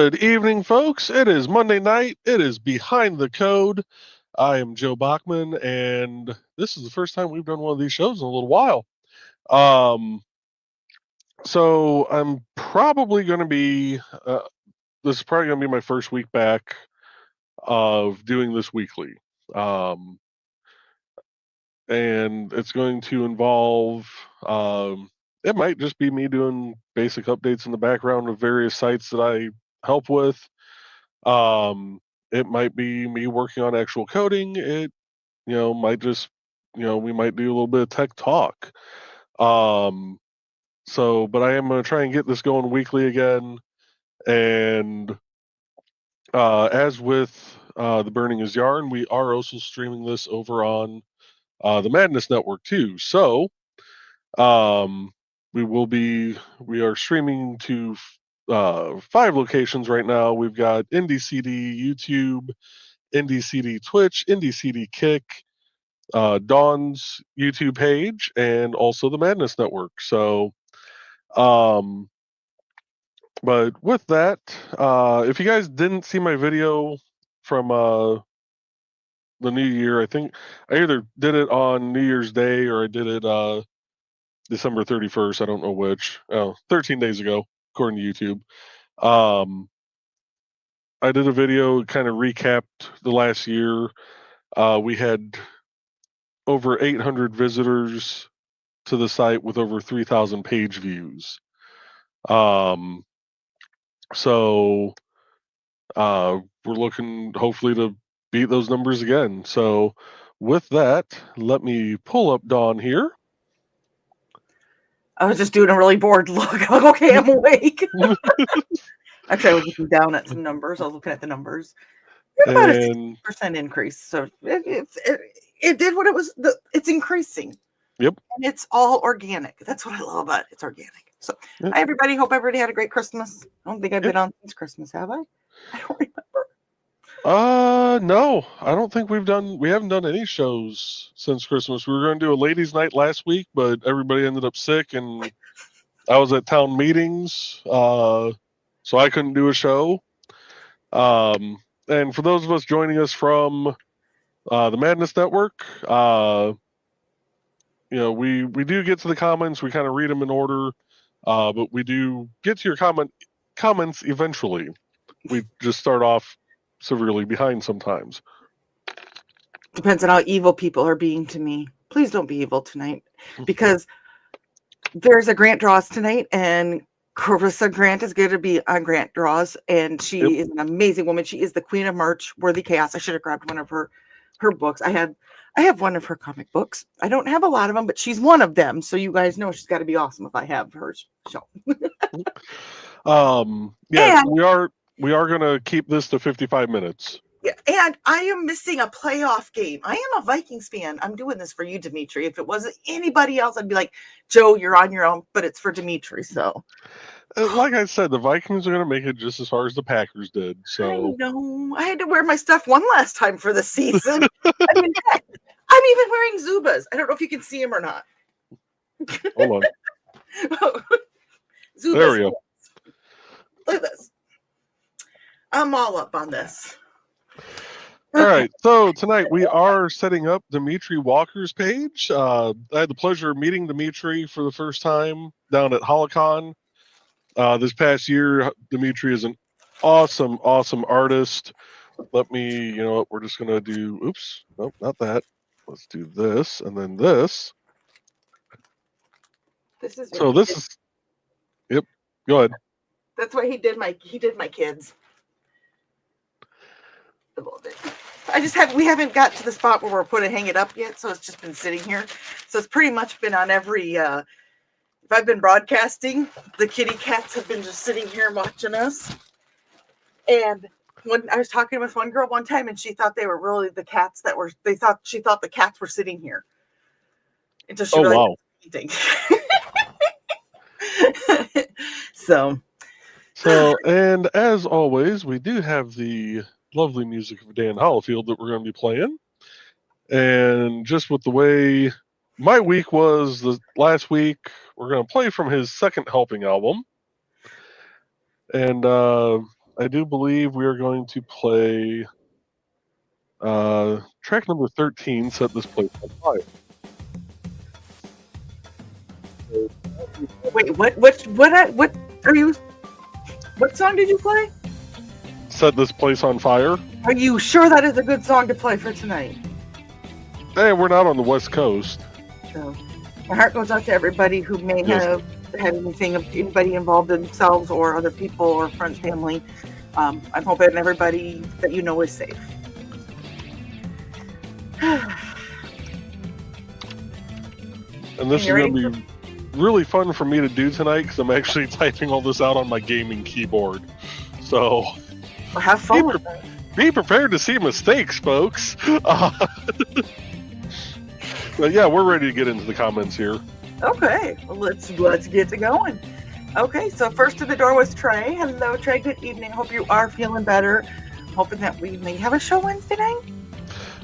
Good evening, folks. It is Monday night. It is Behind the Code. I am Joe Bachman, and this is the first time we've done one of these shows in a little while. Um, so I'm probably going to be, this is probably going to be my first week back of doing this weekly. Um, and it's going to involve, it might just be me doing basic updates in the background of various sites that I help with. It might be me working on actual coding. It, might just, we might do a little bit of tech talk. Um, but I am going to try and get this going weekly again. And as with the Burning is Yarn, we are also streaming this over on the Madness Network too. So um, we are streaming to 5 locations right now. We've got IndieCD YouTube, IndieCD Twitch, IndieCD Kick, Dawn's YouTube page, and also the Madness Network. So, but with that, if you guys didn't see my video from the New Year, I think I either did it on New Year's Day or I did it December 31st. I don't know which. 13 days ago, according to YouTube. I did a video kind of recapped the last year. We had over 800 visitors to the site with over 3,000 page views. Um, so we're looking hopefully to beat those numbers again. So with that, let me pull up Dawn here. I was just doing a really bored look. I'm like, okay, I'm awake. Actually, I was looking down at some numbers. I was looking at the numbers. About a 6% increase. So it did what it was. It's increasing. Yep. And it's all organic. That's what I love about it. It's organic. So, Hi, everybody. Hope everybody had a great Christmas. I don't think I've been on since Christmas, have I? I don't remember. No, I don't think we haven't done any shows since Christmas. We were going to do a ladies' night last week, but everybody ended up sick and I was at town meetings, so I couldn't do a show. And for those of us joining us from the Madness Network, we do get to the comments. We kind of read them in order, but we do get to your comments eventually. We just start off severely behind sometimes. Depends on how evil people are being to me. Please don't be evil tonight, because there's a grant draws tonight, and Carissa Grant is going to be on grant draws, and she is an amazing woman. She is the queen of merch, Worthy Chaos. I should have grabbed one of her books. I have one of her comic books. I don't have a lot of them, but she's one of them. So you guys know she's got to be awesome if I have her show. We are going to keep this to 55 minutes. Yeah, and I am missing a playoff game. I am a Vikings fan. I'm doing this for you, Dimitri. If it wasn't anybody else, I'd be like, Joe, you're on your own, but it's for Dimitri. So, like I said, the Vikings are going to make it just as hard as the Packers did. So I know. I had to wear my stuff one last time for the season. I mean, heck, I'm even wearing Zubas. I don't know if you can see him or not. Hold on. Zubas. There we go. Look at this. I'm all up on this. All right, so tonight we are setting up Dimitri Walker's page. I had the pleasure of meeting Dimitri for the first time down at Holocon this past year. Dimitri is an awesome artist. Let me, we're just going to do, oops, nope, not that. Let's do this and then this. Yep, go ahead. That's why he did my kids. A little bit. We haven't got to the spot where we're hang it up yet, so it's just been sitting here. So it's pretty much been on every, if I've been broadcasting, the kitty cats have been just sitting here watching us. And when I was talking with one girl one time, and she thought they were really the cats she thought the cats were sitting here. Until she realized eating. So, and as always, we do have the lovely music of Dan Hollifield that we're going to be playing. And just with the way my week was the last week, we're going to play from his second helping album. And I I do believe we are going to play track number 13, Set This Place on Fire. Wait, what are you? What song did you play? Set This Place on Fire? Are you sure that is a good song to play for tonight? Hey, we're not on the West Coast. So, my heart goes out to everybody who may have had anybody involved themselves or other people or friends, family. I'm hoping everybody that you know is safe. And this is going to be really fun for me to do tonight because I'm actually typing all this out on my gaming keyboard. So, well, have fun with it. Be prepared to see mistakes, folks. But yeah, we're ready to get into the comments here. Okay, well, let's get to going. Okay, so first to the door was Trey. Hello, Trey. Good evening. Hope you are feeling better. Hoping that we may have a show Wednesday night.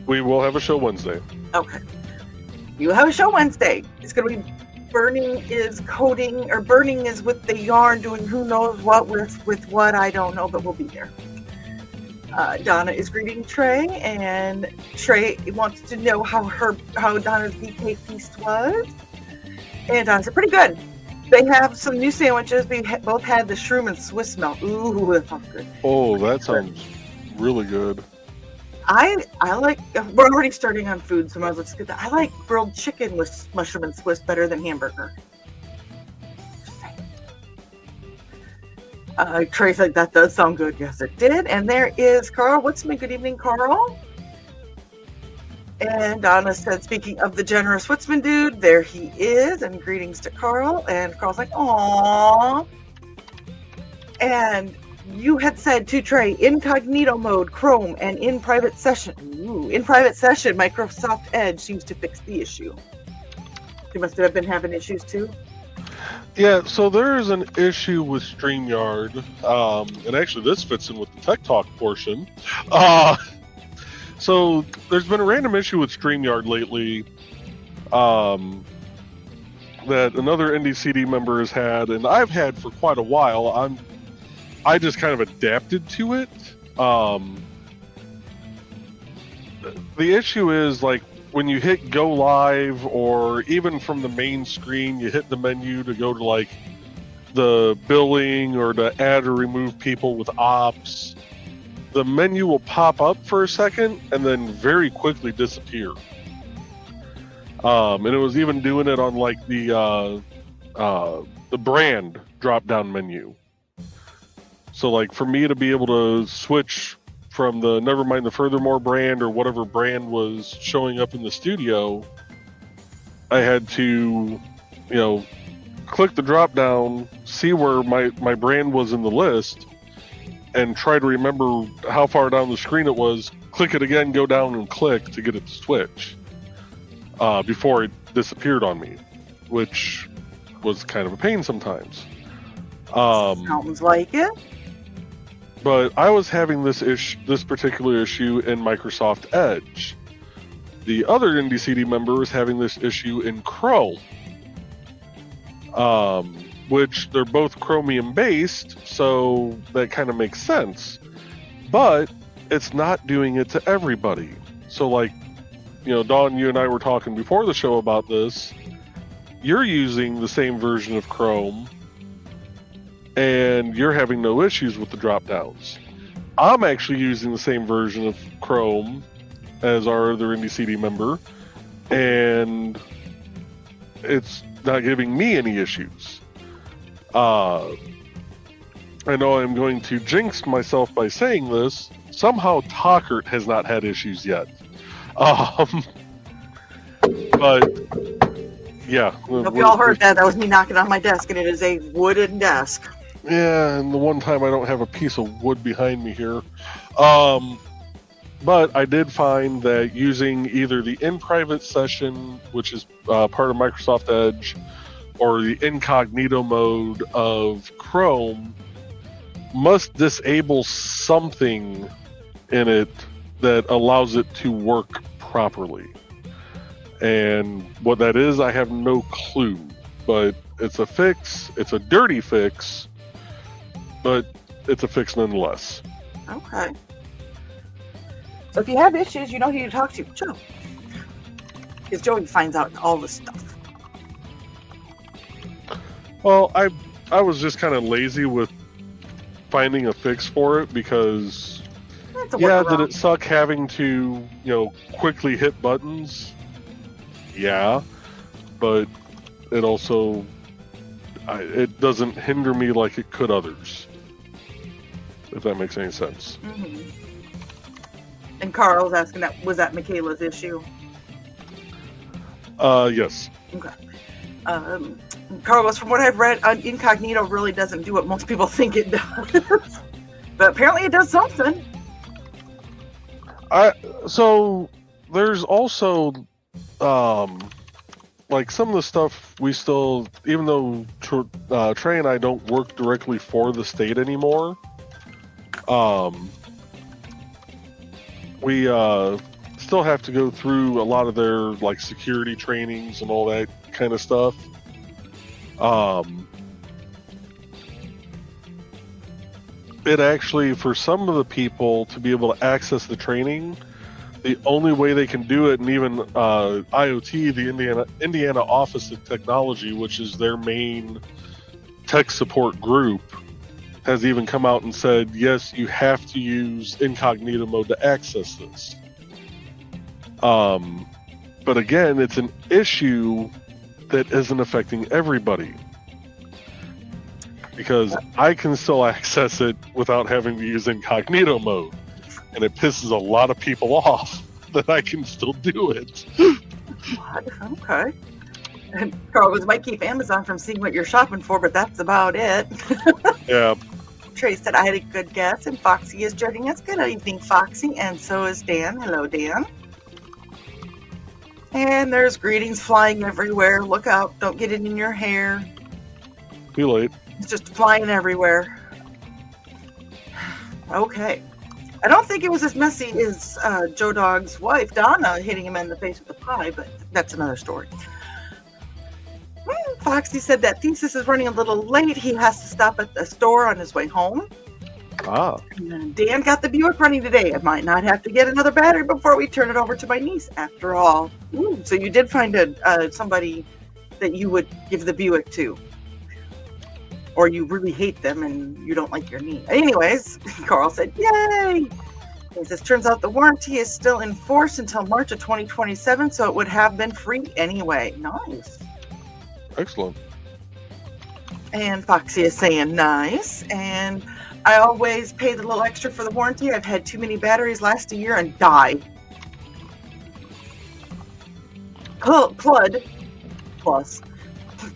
We will have a show Wednesday. Okay, you have a show Wednesday. It's going to be burning is coding, or burning is with the yarn, doing who knows what with what, I don't know, but we'll be there. Donna is greeting Trey, and Trey wants to know how Donna's BK feast was. And Donna said, pretty good. They have some new sandwiches. We both had the shroom and Swiss melt. Ooh, that sounds good. Oh, that sounds really good. I like, we're already starting on food, so let's get that. I like grilled chicken with mushroom and Swiss better than hamburger. Trey said that does sound good. Yes, it did. And there is Carl. What's my good evening, Carl? And Donna said, speaking of the generous Woodsman dude, there he is. And greetings to Carl. And Carl's like, aww. And you had said to Trey, incognito mode, Chrome, and in private session. Ooh, in private session, Microsoft Edge seems to fix the issue. You must have been having issues too. Yeah, so there is an issue with StreamYard, and actually this fits in with the Tech Talk portion. So there's been a random issue with StreamYard lately that another NDCD member has had, and I've had for quite a while. I just kind of adapted to it. The issue is, like, when you hit go live, or even from the main screen, you hit the menu to go to like the billing or to add or remove people with ops, the menu will pop up for a second and then very quickly disappear. And it was even doing it on like the brand drop down menu. So like for me to be able to switch from the Nevermind the Furthermore brand or whatever brand was showing up in the studio, I had to, click the drop down, see where my brand was in the list, and try to remember how far down the screen it was, click it again, go down and click to get it to switch before it disappeared on me, which was kind of a pain sometimes. Sounds like it. But I was having this particular issue in Microsoft Edge. The other NDCD member was having this issue in Chrome, which they're both Chromium based, so that kind of makes sense. But it's not doing it to everybody. So like, Dawn, you and I were talking before the show about this. You're using the same version of Chrome, and you're having no issues with the drop downs. I'm actually using the same version of Chrome as our other NDCD member, and it's not giving me any issues. I know I'm going to jinx myself by saying this. Somehow Talkert has not had issues yet. But yeah. Hope you all heard that. That was me knocking on my desk, and it is a wooden desk. Yeah, and the one time I don't have a piece of wood behind me here. But I did find that using either the in private session, which is part of Microsoft Edge, or the incognito mode of Chrome must disable something in it that allows it to work properly. And what that is, I have no clue. But it's a fix. It's a dirty fix. But it's a fix nonetheless. Okay. So if you have issues, you know who to talk to, Joe. Because Joey finds out all this stuff. Well, I was just kind of lazy with finding a fix for it because, That's a yeah, workaround. did it suck having to, quickly hit buttons? Yeah, but it also, it doesn't hinder me like it could others, if that makes any sense. Mm-hmm. And Carl's asking, was that Michaela's issue? Yes. Okay. Carl goes, from what I've read, incognito really doesn't do what most people think it does. But apparently it does something. So there's also, like some of the stuff we still, even though Trey and I don't work directly for the state anymore, we still have to go through a lot of their like security trainings and all that kind of stuff. It actually, for some of the people to be able to access the training, the only way they can do it, and even IoT, the Indiana Office of Technology, which is their main tech support group, has even come out and said, yes, you have to use incognito mode to access this. But again, it's an issue that isn't affecting everybody. Because I can still access it without having to use incognito mode. And it pisses a lot of people off that I can still do it. Okay. And Carl goes, might keep Amazon from seeing what you're shopping for, but that's about it. Yeah. Trey said I had a good guess, and Foxy is joining us. Good evening, Foxy, and so is Dan. Hello, Dan. And there's greetings flying everywhere. Look out, don't get it in your hair. Too late. It's just flying everywhere. Okay. I don't think it was as messy as Joe Dog's wife, Donna, hitting him in the face with a pie, but that's another story. Foxy said that Thesis is running a little late. He has to stop at the store on his way home. Ah. And Dan got the Buick running today. I might not have to get another battery before we turn it over to my niece, after all. Ooh, so you did find somebody that you would give the Buick to. Or you really hate them and you don't like your niece. Anyways, Carl said, yay! He says, turns out the warranty is still in force until March of 2027, so it would have been free anyway. Nice. Excellent. And Foxy is saying nice. And I always pay the little extra for the warranty. I've had too many batteries last a year and die. Plud plus.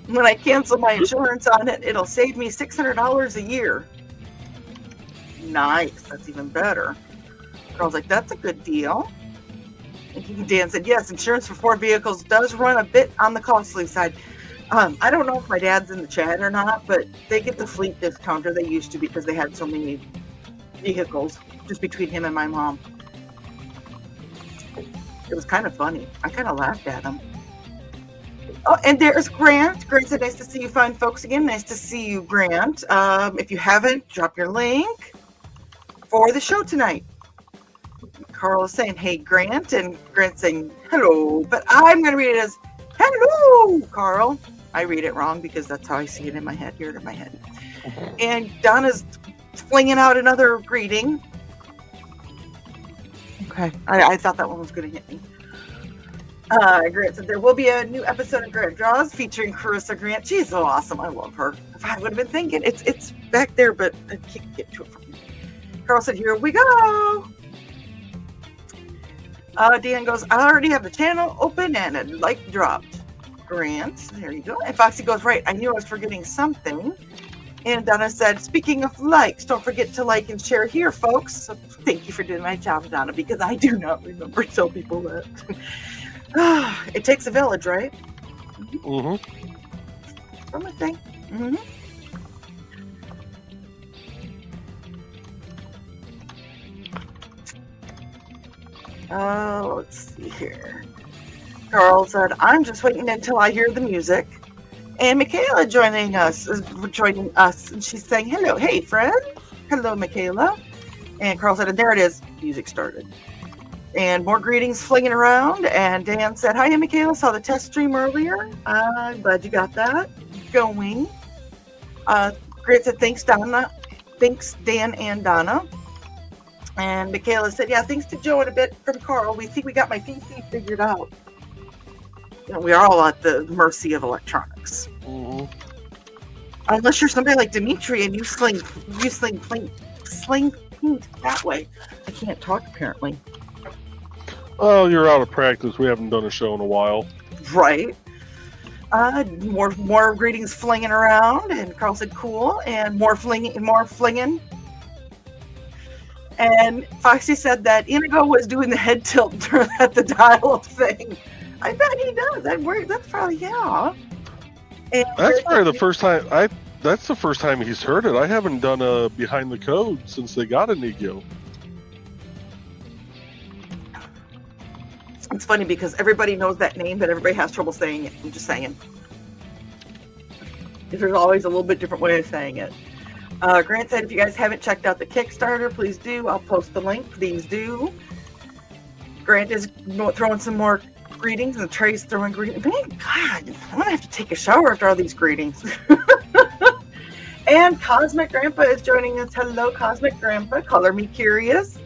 When I cancel my insurance on it, it'll save me $600 a year. Nice. That's even better. Girl's like, that's a good deal. And Dan said, yes, insurance for 4 vehicles does run a bit on the costly side. I don't know if my dad's in the chat or not, but they get the fleet discount, or they used to, because they had so many vehicles just between him and my mom. It was kind of funny. I kind of laughed at him. Oh, and there's Grant. Grant said, nice to see you fine folks again. Nice to see you, Grant. If you haven't, drop your link for the show tonight. Carl is saying, hey, Grant. And Grant saying, hello. But I'm going to read it as, hello, Carl. I read it wrong because that's how I see it in my head, hear it in my head. And Donna's flinging out another greeting. Okay. I thought that one was going to hit me. Grant said there will be a new episode of Grant Draws featuring Carissa Grant. She's so awesome. I love her. If I would have been thinking, it's back there, but I can't get to it from here. Carl said, here we go. Dan goes, I already have the channel open and a like dropped. Grant, there you go. And Foxy goes, right, I knew I was forgetting something. And Donna said, speaking of likes, don't forget to like and share here, folks. So thank you for doing my job, Donna, because I do not remember to tell people that. It takes a village, right? Mm-hmm. From a thing. Mm-hmm. Let's see here. Carl said, I'm just waiting until I hear the music. And Michaela joining us, and she's saying, hello, hey, friend. hello, Michaela. And Carl said, and there it is, music started. And more greetings flinging around. And Dan said, hi, Michaela, saw the test stream earlier. Glad you got that going. Grant said, thanks, Donna. Thanks, Dan and Donna. And Michaela said, yeah, thanks to Joe and a bit from Carl. We think we got my PC figured out. You know, we are all at the mercy of electronics. Mm-hmm. Unless you're somebody like Dimitri and you sling paint that way. I can't talk, apparently. Oh, you're out of practice. We haven't done a show in a while. Right. More greetings flinging around, and Carl said cool, and more flinging. And Foxy said that Inigo was doing the head tilt at the dial-up thing. I bet he does. That's probably, yeah. And That's probably the first time that's the first time he's heard it. I haven't done a behind the code since they got Inigo. It's funny because everybody knows that name, but everybody has trouble saying it. I'm just saying. There's always a little bit different way of saying it. Grant said, if you guys haven't checked out the Kickstarter, please do. I'll post the link. Please do. Grant is throwing some more greetings, and Trey's throwing greetings. Man, God, I'm going to have to take a shower after all these greetings. And Cosmic Grandpa is joining us. Hello, Cosmic Grandpa. Color me curious.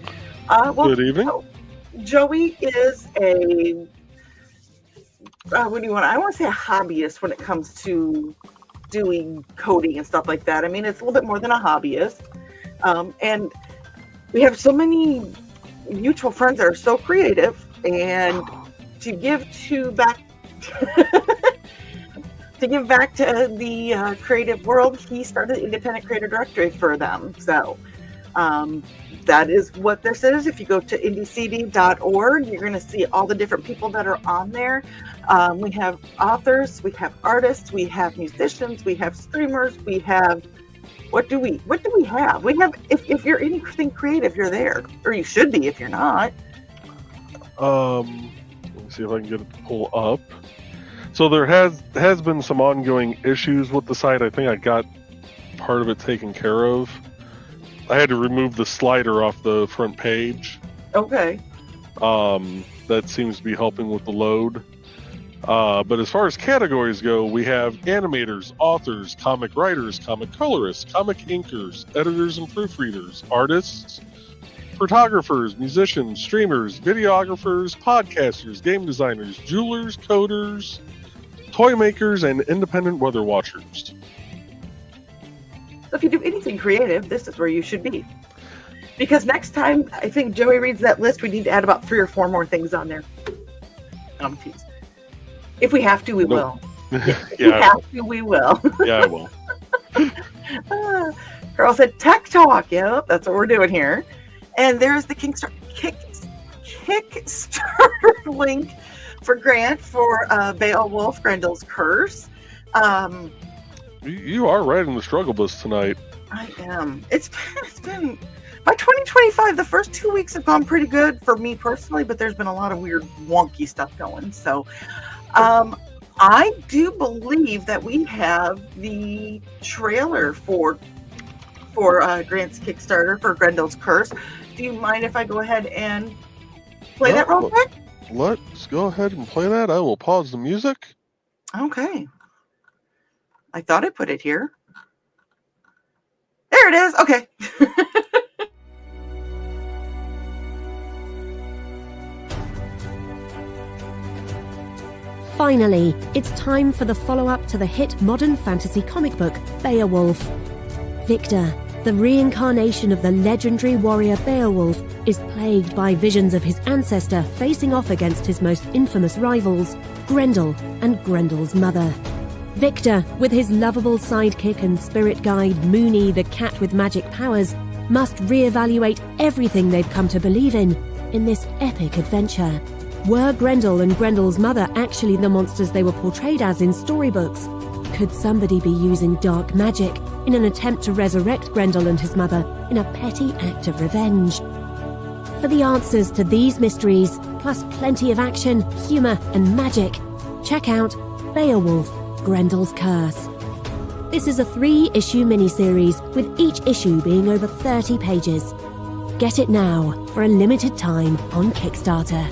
Good evening. Joey is a, what do you want? I want to say a hobbyist when it comes to doing coding and stuff like that. I mean, it's a little bit more than a hobbyist. And we have so many mutual friends that are so creative, and to give back to the creative world, he started the independent creator directory for them. So that is what this is. If you go to indiecd.org, you're going to see all the different people that are on there. We have authors, we have artists, we have musicians, we have streamers, we have, what do we have? We have, if you're anything creative, you're there, or you should be if you're not. Let me see if I can get it to pull up. So there has been some ongoing issues with the site. I think I got part of it taken care of. I had to remove the slider off the front page. Okay. That seems to be helping with the load. But as far as categories go, we have animators, authors, comic writers, comic colorists, comic inkers, editors and proofreaders, artists, photographers, musicians, streamers, videographers, podcasters, game designers, jewelers, coders, toy makers, and independent weather watchers. So if you do anything creative, this is where you should be. Because next time, I think Joey reads that list, we need to add about 3 or 4 more things on there. Geez. If we have to, we will. If we have to, we will. Yeah, I will. Carl said, Tech Talk. Yep, that's what we're doing here. And there's the Kickstarter link for Grant for Beowulf, Grendel's Curse. You are right in the struggle bus tonight. I am. It's been by 2025. The first 2 weeks have gone pretty good for me personally, but there's been a lot of weird, wonky stuff going. So, I do believe that we have the trailer for Grant's Kickstarter for Grendel's Curse. Do you mind if I go ahead and play that real quick? Let's go ahead and play that. I will pause the music. Okay. I thought I put it here. There it is. Okay. Finally, it's time for the follow-up to the hit modern fantasy comic book, Beowulf. Victor, the reincarnation of the legendary warrior Beowulf, is plagued by visions of his ancestor facing off against his most infamous rivals, Grendel and Grendel's mother. Victor, with his lovable sidekick and spirit guide Moony the cat with magic powers, must reevaluate everything they've come to believe in this epic adventure. Were Grendel and Grendel's mother actually the monsters they were portrayed as in storybooks? Could somebody be using dark magic in an attempt to resurrect Grendel and his mother in a petty act of revenge? For the answers to these mysteries, plus plenty of action, humour and magic, check out Beowulf, Grendel's Curse. This is a 3-issue miniseries, with each issue being over 30 pages. Get it now for a limited time on Kickstarter.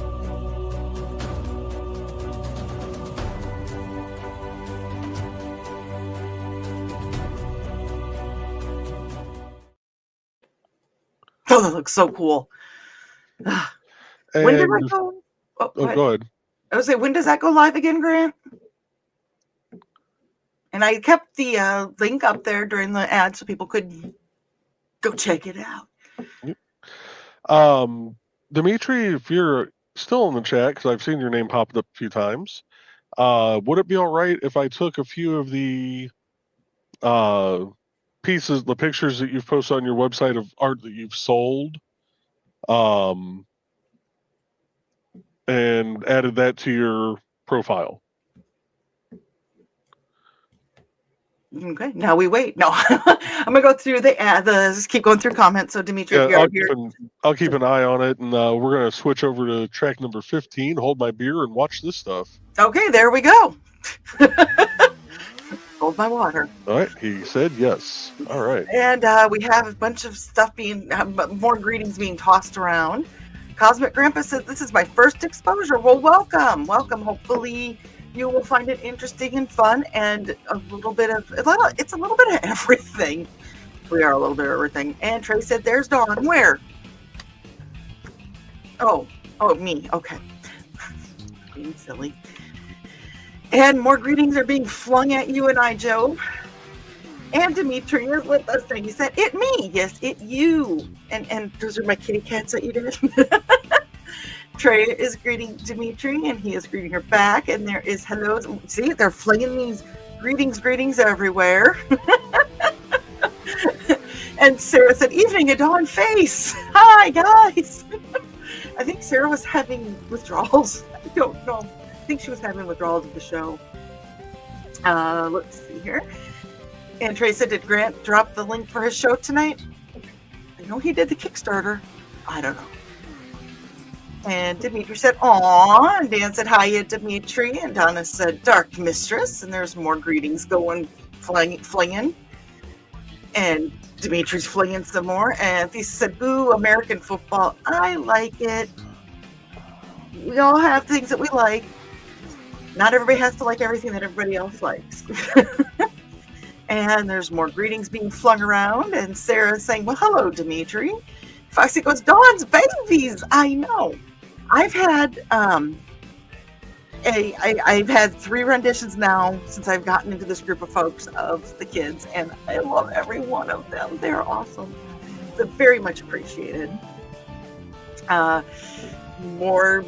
Oh, that looks so cool. When did And I go? Oh, oh, go ahead. I was say, when does that go live again, Grant? And I kept the link up there during the ad so people could go check it out. Dimitri, if you're still in the chat, because I've seen your name pop up a few times, would it be all right if I took a few of the pieces, the pictures that you've posted on your website of art that you've sold, and added that to your profile? Okay, now we wait. No, I'm gonna go through the ad. Just keep going through comments. So Dimitri, if you're here, I'll keep an eye on it, and we're gonna switch over to track number 15. Hold my beer and watch this stuff. Okay, there we go. Hold my water. All right, he said yes. All right, and we have a bunch of stuff being, more greetings being tossed around. Cosmic Grandpa says, "This is my first exposure." Well, welcome. Hopefully you will find it interesting and fun, and it's a little bit of everything. We are a little bit of everything. And Trey said, "There's Dawn." Where? Oh, me. Okay. Being silly. And more greetings are being flung at you and I, Joe. And Dimitri is with us. And he said, "It me." Yes, it you. And those are my kitty cats that you did. Trey is greeting Dimitri, and he is greeting her back. And there is hellos. See, they're flinging these greetings everywhere. And Sarah said, "Evening, a dawn face." Hi, guys. I think Sarah was having withdrawals. I don't know. I think she was having withdrawals of the show. Let's see here. And Trey said, "Did Grant drop the link for his show tonight?" I know he did the Kickstarter. I don't know. And Dimitri said, "Aw." And Dan said, "Hiya, Dimitri." And Donna said, "Dark Mistress." And there's more greetings going, flinging. And Dimitri's flinging some more. And Thesa said, "Boo, American football. I like it." We all have things that we like. Not everybody has to like everything that everybody else likes. And there's more greetings being flung around. And Sarah's saying, "Well, hello, Dimitri." Foxy goes, "Dawn's babies." I know. I've had I've had 3 renditions now since I've gotten into this group of folks of the kids, and I love every one of them. They're awesome. They're very much appreciated. More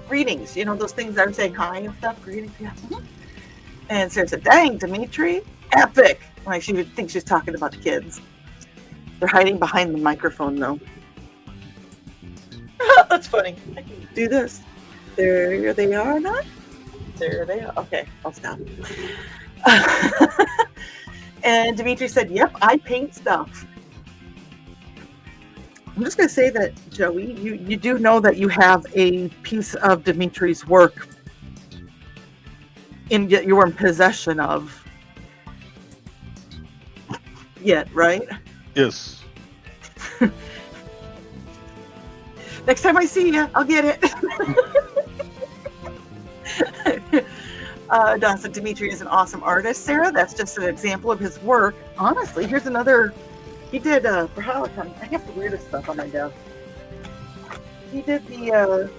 greetings, those things I'm saying hi and stuff. Greetings, yeah. And Sarah said, "Dang, Dimitri, epic." Like she would think she's talking about the kids. They're hiding behind the microphone though. That's funny. I can do this. There they are, not? There they are. Okay, I'll stop. And Dimitri said, "Yep, I paint stuff." I'm just going to say that, Joey, you do know that you have a piece of Dimitri's work you're in possession of yet, right? yes. Next time I see you, I'll get it. Don said, "Dimitri is an awesome artist, Sarah. That's just an example of his work. Honestly, here's another. He did for Helicon. I have the weirdest stuff on my desk. He did the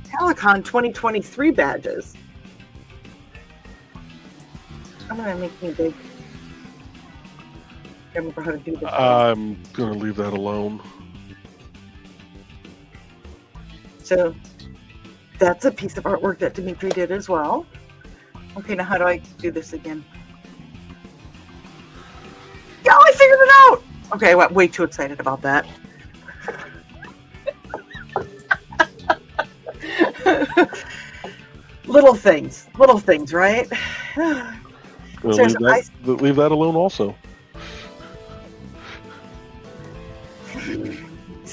Helicon 2023 badges. I'm gonna make me big. I remember how to do this. I'm gonna leave that alone. So that's a piece of artwork that Dimitri did as well. Okay, now how do I do this again? Yeah, I figured it out! Okay, I got way too excited about that. Little things, right? Leave that alone also.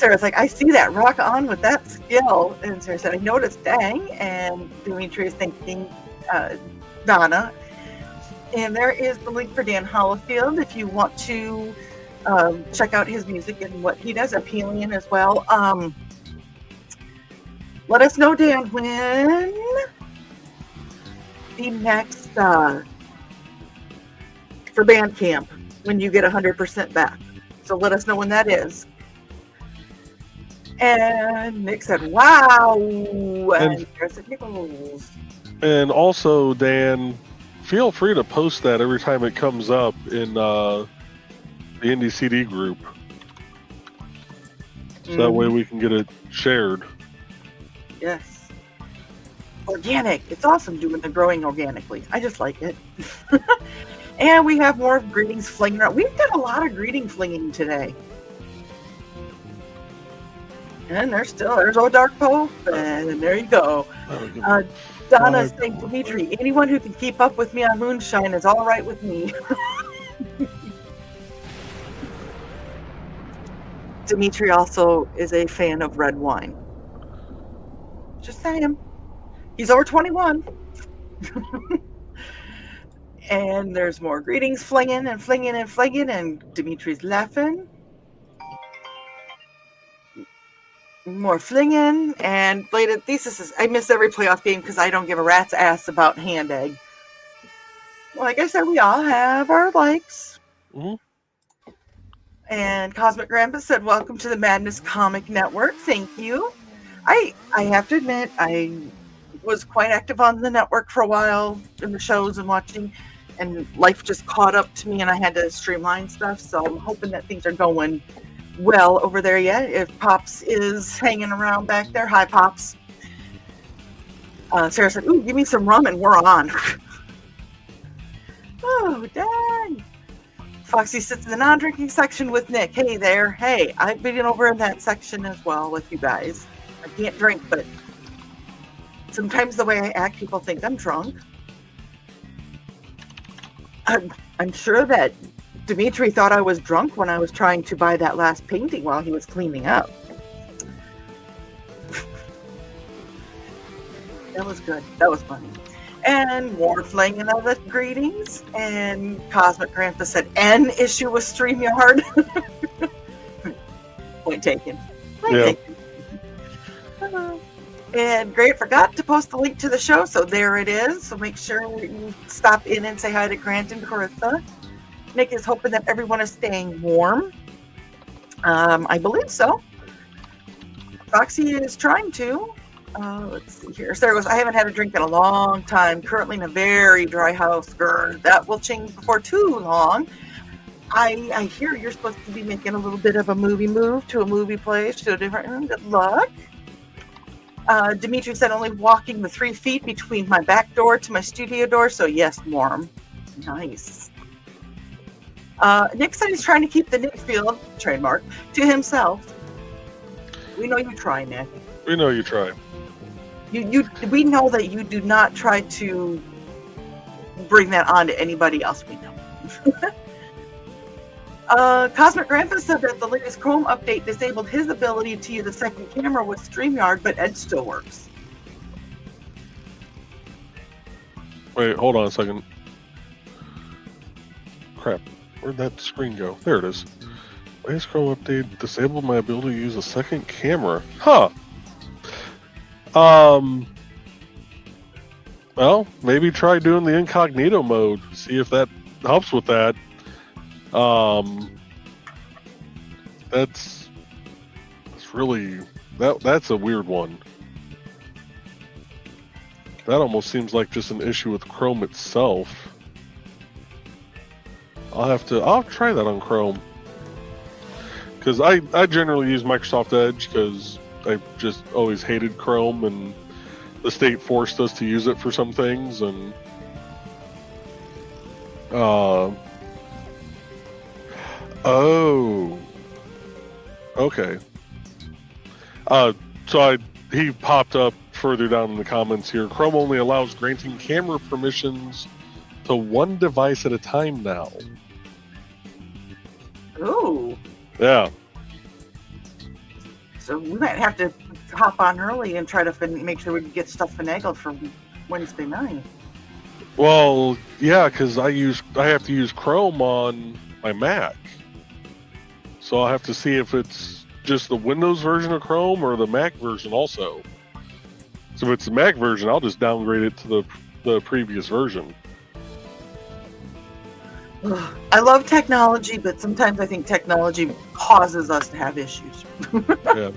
Sarah's like, I see that. Rock on with that skill. And Sarah said, I noticed, dang. And Dimitri is thanking Donna. And there is the link for Dan Hollifield if you want to check out his music and what he does, Apelian as well. Let us know, Dan, when the next for Bandcamp, when you get 100% back. So let us know when that is. And Nick said, wow. And there's a Nichols. And also, Dan, feel free to post that every time it comes up in the Indie CD group. So that way we can get it shared. Yes. Organic. It's awesome doing the growing organically. I just like it. And we have more greetings flinging around. We've got a lot of greeting flinging today. And there's O Dark Pope, and there you go. Donna saying, Dimitri, anyone who can keep up with me on Moonshine is all right with me. Dimitri also is a fan of red wine. Just saying. He's over 21. And there's more greetings flinging and flinging and flinging, and Dimitri's laughing. More flinging, and Bladed Thesis says, I miss every playoff game because I don't give a rat's ass about hand egg. Like I said, we all have our likes. Mm-hmm. And Cosmic Grandpa said, welcome to the Madness Comic Network. Thank you. I have to admit, I was quite active on the network for a while in the shows and watching, and life just caught up to me and I had to streamline stuff. So I'm hoping that things are going well over there yet. If Pops is hanging around back there, hi Pops. Sarah said, ooh, give me some rum and we're on. Oh, dang. Foxy sits in the non-drinking section with Nick. Hey there. Hey, I've been over in that section as well with you guys. I can't drink, but sometimes the way I act, people think I'm drunk. I'm sure that Dimitri thought I was drunk when I was trying to buy that last painting while he was cleaning up. That was good. That was funny. And more flinging another greetings. And Cosmic Grandpa said, N issue with StreamYard. Point taken. Point taken. And Great forgot to post the link to the show, so there it is. So make sure you stop in and say hi to Grant and Carissa. Nick is hoping that everyone is staying warm. I believe so. Foxy is trying to. Let's see here. Sarah goes, I haven't had a drink in a long time. Currently in a very dry house. Grr, that will change before too long. I hear you're supposed to be making a little bit of a movie move to a movie place, to a different room. Good luck. Dimitri said only walking the 3 feet between my back door to my studio door. So yes, warm. Nice. Nick said he's trying to keep the Nick field, trademark, to himself. We know you try, Nick. We know you try. We know that you do not try to bring that on to anybody else we know. Cosmic Grandpa said that the latest Chrome update disabled his ability to use a second camera with StreamYard, but Ed still works. Wait, hold on a second. Crap. Where'd that screen go? There it is. Latest Chrome update disabled my ability to use a second camera. Huh. Well, maybe try doing the incognito mode. See if that helps with that. That's really that's a weird one. That almost seems like just an issue with Chrome itself. I'll try that on Chrome. Because I generally use Microsoft Edge because I just always hated Chrome and the state forced us to use it for some things, and oh, okay. So he popped up further down in the comments here. Chrome only allows granting camera permissions to one device at a time now. Ooh. Yeah. So we might have to hop on early and try to make sure we can get stuff finagled for Wednesday night. Well, yeah, because I have to use Chrome on my Mac, so I'll have to see if it's just the Windows version of Chrome or the Mac version also. So if it's the Mac version, I'll just downgrade it to the previous version. I love technology, but sometimes I think technology causes us to have issues. Yeah.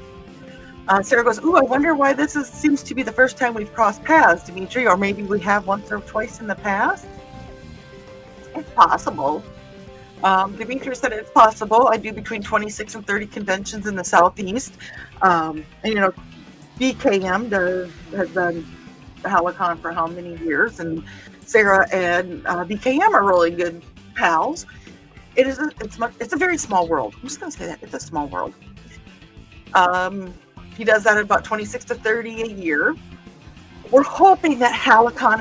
Sarah goes, "Ooh, I wonder why seems to be the first time we've crossed paths, Dimitri, or maybe we have once or twice in the past." It's possible. Dimitri said it's possible. I do between 26 and 30 conventions in the Southeast. And, BKM has done Helicon for how many years? And Sarah and BKM are really good pals. It's a very small world. I'm just going to say that. It's a small world. He does that at about 26 to 30 a year. We're hoping that Helicon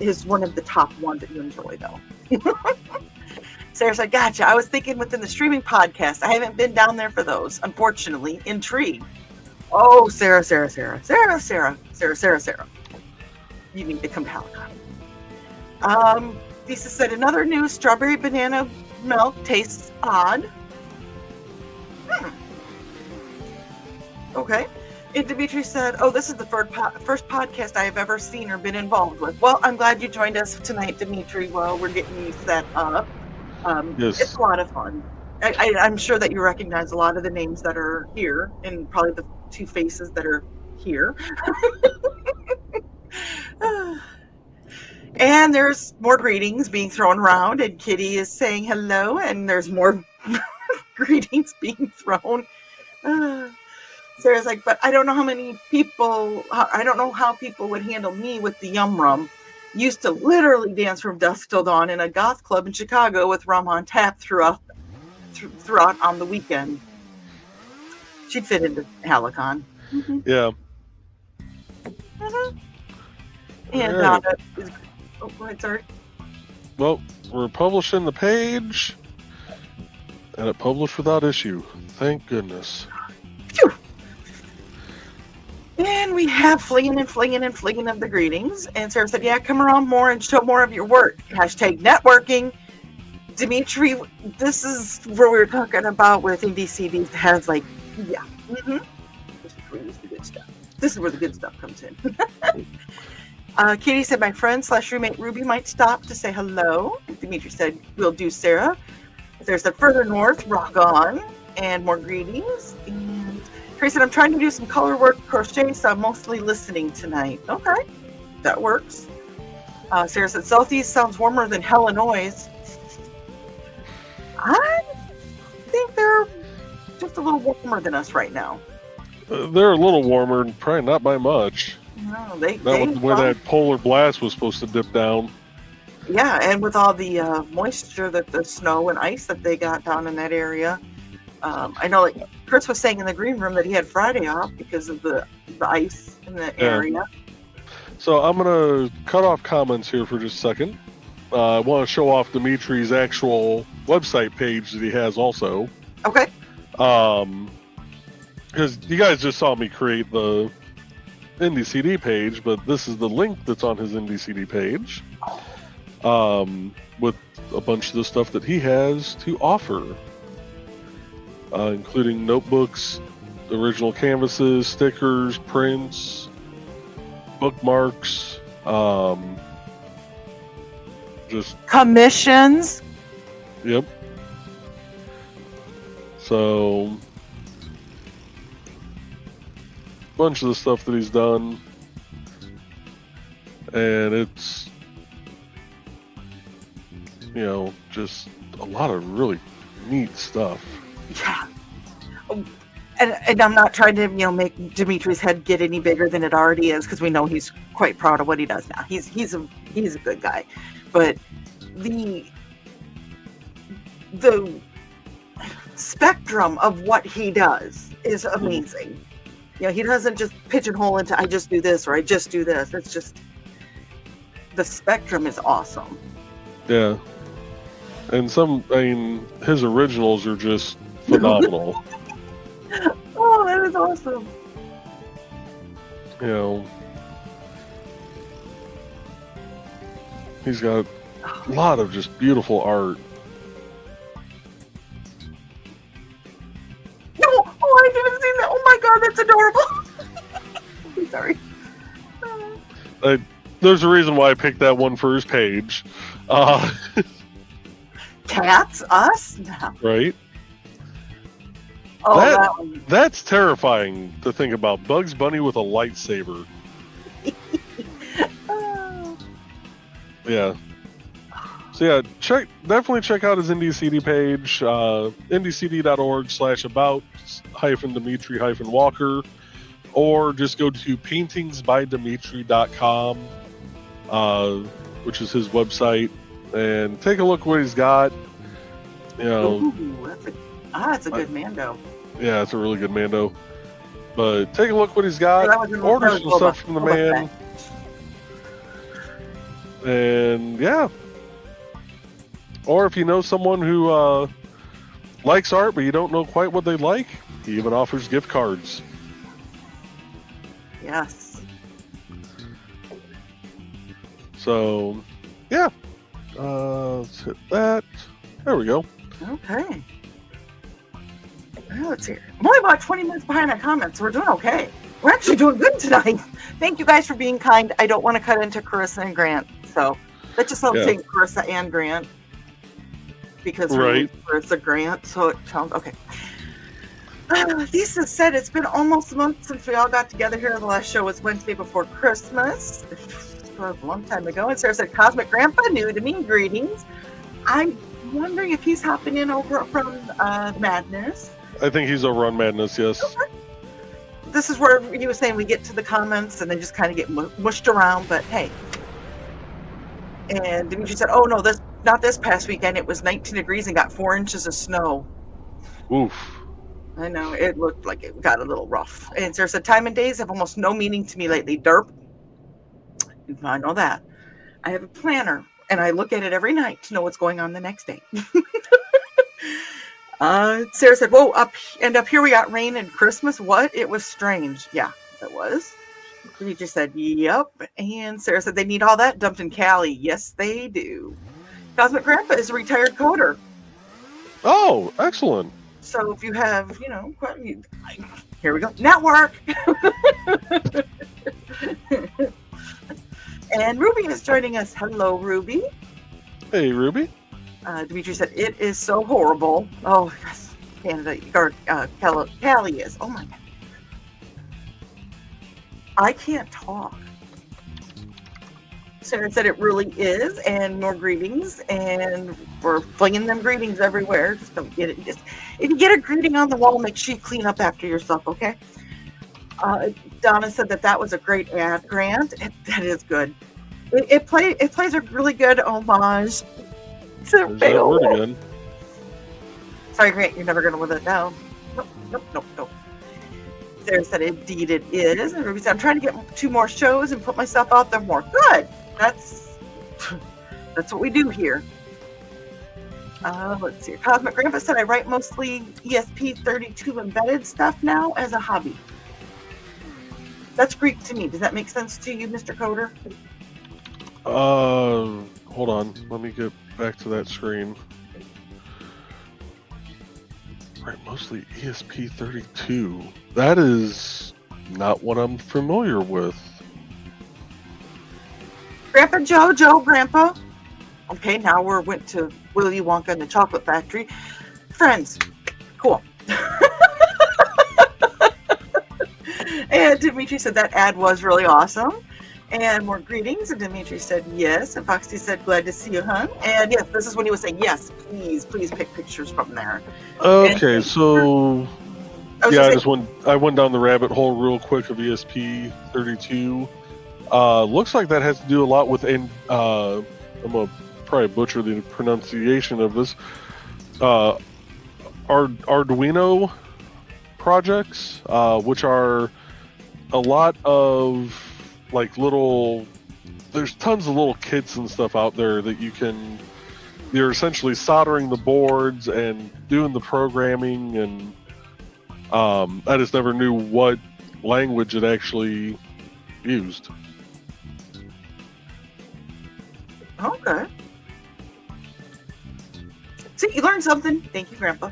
is one of the top ones that you enjoy, though. Sarah said, "Gotcha. I was thinking within the streaming podcast. I haven't been down there for those, unfortunately. Intrigued." Oh, Sarah. You need to come to Helicon. Lisa said, "Another new strawberry banana milk tastes odd." Okay. And Dimitri said, "Oh, this is the first podcast I have ever seen or been involved with." Well, I'm glad you joined us tonight, Dimitri, while we're getting you set up. Yes. It's a lot of fun. I'm sure that you recognize a lot of the names that are here and probably the two faces that are here. And there's more greetings being thrown around, and Kitty is saying hello, and there's more greetings being thrown. Sarah's like, "But I don't know I don't know how people would handle me with the yum rum. Used to literally dance from dusk till dawn in a goth club in Chicago with rum on tap throughout on the weekend." She'd fit into Helicon. Mm-hmm. Yeah. Mm-hmm. And right. go ahead, sorry. Well, we're publishing the page, and it published without issue. Thank goodness. Phew. And we have flinging of the greetings. And Sarah said, "Yeah, come around more and show more of your work. #networking. Dimitri, this is where we were talking about where DCD has yeah. Mm-hmm. This is where the good stuff. This is where the good stuff comes in." Katie said, "My friend / roommate Ruby might stop to say hello." Dimitri said, "We'll do, Sarah." Sarah said, "Further north, rock on." And more greetings. And Tracy said, "I'm trying to do some color work crochet, so I'm mostly listening tonight." Okay, that works. Sarah said, "Southeast sounds warmer than Illinois." I think they're just a little warmer than us right now. They're a little warmer, probably not by much. No, where that polar blast was supposed to dip down. Yeah, and with all the moisture that the snow and ice that they got down in that area. I know, like Chris was saying in the green room that he had Friday off because of the ice in the area. So I'm going to cut off comments here for just a second. I want to show off Dimitri's actual website page that he has also. Okay. Because you guys just saw me create the Indie CD page, but this is the link that's on his Indie CD page with a bunch of the stuff that he has to offer, including notebooks, original canvases, stickers, prints, bookmarks, just commissions. Yep. So, bunch of the stuff that he's done, and it's, just a lot of really neat stuff. Yeah. And I'm not trying to, make Dimitri's head get any bigger than it already is, because we know he's quite proud of what he does now. He's a good guy, but the spectrum of what he does is amazing. He doesn't just pigeonhole into I just do this or I just do this. It's just the spectrum is awesome. Yeah, and his originals are just phenomenal. Oh, That is awesome. You know, he's got a lot of just beautiful art. No, oh, I didn't see that. Oh my God, that's adorable. I'm sorry. There's a reason why I picked that one for his page. Cats? Us? No. Right? Oh, that one. That's terrifying to think about. Bugs Bunny with a lightsaber. Oh. Yeah. So yeah, definitely check out his IndieCD page, indiecd.org/about-Dimitri-Walker, or just go to paintingsbydimitri.com, which is his website, and take a look what he's got. You know, Ooh, that's a good Mando. yeah, it's a really good Mando. But take a look what he's got. Order some stuff from the man. And yeah. Or if you know someone who likes art but you don't know quite what they like, he even offers gift cards. Yes. So, yeah. Let's hit that. There we go. Okay. Now let's see. I'm only about 20 minutes behind on comments, so we're doing okay. We're actually doing good tonight. Thank you guys for being kind. I don't want to cut into Carissa and Grant, so let's just say Carissa and Grant, because Carissa Grant, so it sounds okay. Lisa said it's been almost a month since we all got together here. The last show was Wednesday before Christmas. It was a long time ago. And Sarah said, Cosmic Grandpa, new to me, greetings. I'm wondering if he's hopping in over from Madness. I think he's over on Madness, yes. Okay. This is where he was saying we get to the comments and they just kind of get mushed around, but hey. And Dimitri said, oh no, not this past weekend. It was 19 degrees and got 4 inches of snow. Oof. I know, it looked like it got a little rough. And Sarah said, time and days have almost no meaning to me lately. Derp. I know that. I have a planner and I look at it every night to know what's going on the next day. Sarah said, whoa, up here we got rain and Christmas. What? It was strange. Yeah, it was. He just said, yep. And Sarah said, they need all that dumped in Cali. Yes, they do. Cosmic Grandpa is a retired coder. Oh, excellent. So if you have, here we go, network. And Ruby is joining us. Hello, Ruby. Hey, Ruby. Dimitri said, it is so horrible. Oh, yes. Canada, or Cali is. Oh, my God. I can't talk. Sarah said it really is, and more greetings, and we're flinging them greetings everywhere. Just don't get it. If you get a greeting on the wall, make sure you clean up after yourself, okay? Donna said that was a great ad, Grant. That is good. It plays a really good homage to Beowulf. Sorry, Grant, you're never going to live it down. Nope. Sarah said, indeed it is. And Ruby said, I'm trying to get 2 more shows and put myself out there more. Good. That's what we do here. Let's see. Cosmic Grandpa said, I write mostly ESP32 embedded stuff now as a hobby. That's Greek to me. Does that make sense to you, Mr. Coder? Hold on. Let me get back to that screen. Right, mostly ESP32. That is not what I'm familiar with. Grandpa Joe, Grandpa. Okay, now went to Willy Wonka and the Chocolate Factory. Friends. Cool. And Dimitri said that ad was really awesome. And more greetings. And Dimitri said yes. And Foxy said, glad to see you, hon. And yes, this is when he was saying, yes, please pick pictures from there. Okay, and, so I went down the rabbit hole real quick of ESP32. Looks like that has to do a lot with, I'm going to probably butcher the pronunciation of this, Arduino projects, which are a lot of like there's tons of little kits and stuff out there that you're essentially soldering the boards and doing the programming and I just never knew what language it actually used. Okay. See, you learned something. Thank you, Grandpa.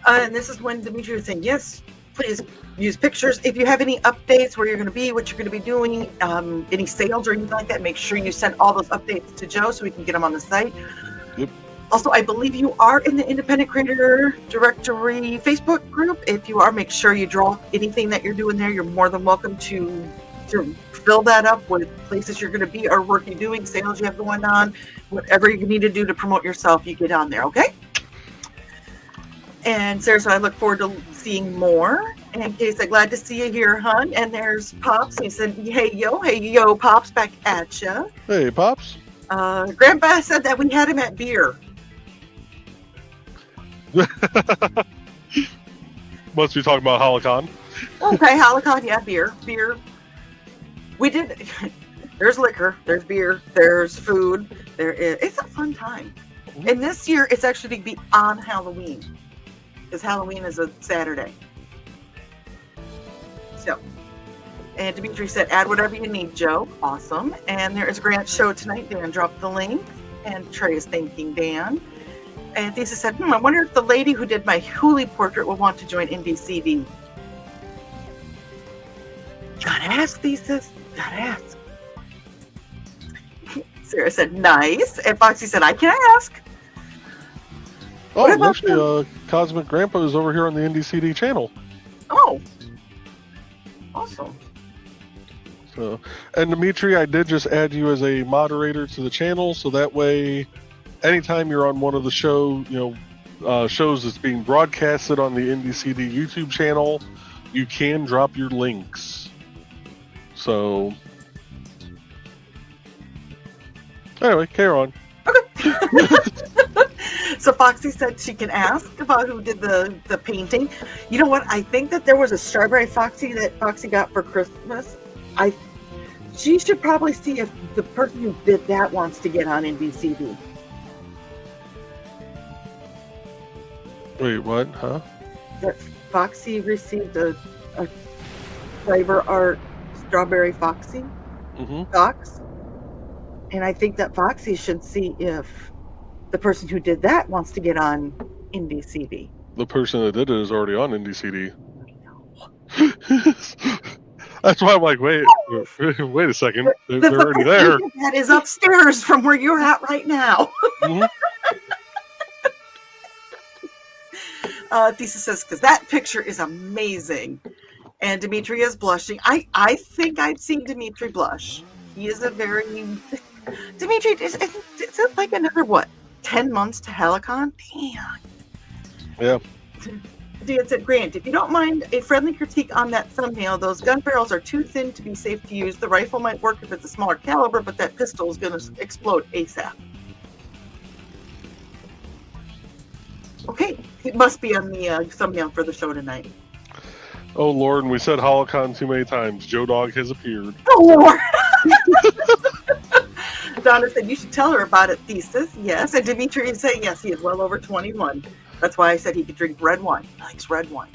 And this is when Dimitri was saying, yes, please use pictures. If you have any updates where you're going to be, what you're going to be doing, any sales or anything like that, make sure you send all those updates to Joe so we can get them on the site. Yep. Also, I believe you are in the Independent Creator Directory Facebook group. If you are, make sure you draw anything that you're doing there. You're more than welcome to fill that up with places you're going to be or work you're doing, sales you have going on, whatever you need to do to promote yourself, you get on there, okay? And Sarah said, I look forward to seeing more. And Kay said, glad to see you here, hon. And there's Pops. He said, hey, yo, Pops, back at ya. Hey, Pops. Grandpa said that we had him at beer. Must be talking about Holocon. Okay, Holocon, yeah, beer. We did. There's liquor, there's beer, there's food. It's a fun time. And this year, it's actually to be on Halloween, because Halloween is a Saturday. So, and Dimitri said, add whatever you need, Joe. Awesome. And there is a Grant show tonight. Dan dropped the link, and Trey is thanking Dan. And Thesa said, I wonder if the lady who did my Hooli portrait will want to join NBCD. Gotta ask, Thesa. Gotta ask. Sarah said, nice. And Foxy said, I can ask. Oh, actually, Cosmic Grandpa is over here on the NDCD channel. Oh. Awesome. So, and Dimitri, I did just add you as a moderator to the channel, so that way, anytime you're on one of the shows that's being broadcasted on the NDCD YouTube channel, you can drop your links. So, anyway, carry on. Okay. So Foxy said she can ask about who did the painting. You know what? I think that there was a strawberry Foxy that Foxy got for Christmas. She should probably see if the person who did that wants to get on NBCD. Wait, what? Huh? That Foxy received a flavor art strawberry Foxy box. And I think that Foxy should see if the person who did that wants to get on NBCD. The person that did it is already on NDCD. That's why I'm like, wait a second. They're already there. That is upstairs from where you're at right now. Thesa says, because that picture is amazing. And Dimitri is blushing. I think I've seen Dimitri blush. He is a very... Dimitri, is it like another, 10 months to Helicon? Damn. Yeah. Dan said, Grant, if you don't mind a friendly critique on that thumbnail, those gun barrels are too thin to be safe to use. The rifle might work if it's a smaller caliber, but that pistol is going to explode ASAP. Okay, it must be on the thumbnail for the show tonight. Oh, Lord, and we said Holocon too many times. Joe Dog has appeared. Oh, Lord! Donna said, you should tell her about it, Thesis. Yes. And Dimitri is saying, yes, he is well over 21. That's why I said he could drink red wine. He likes red wine.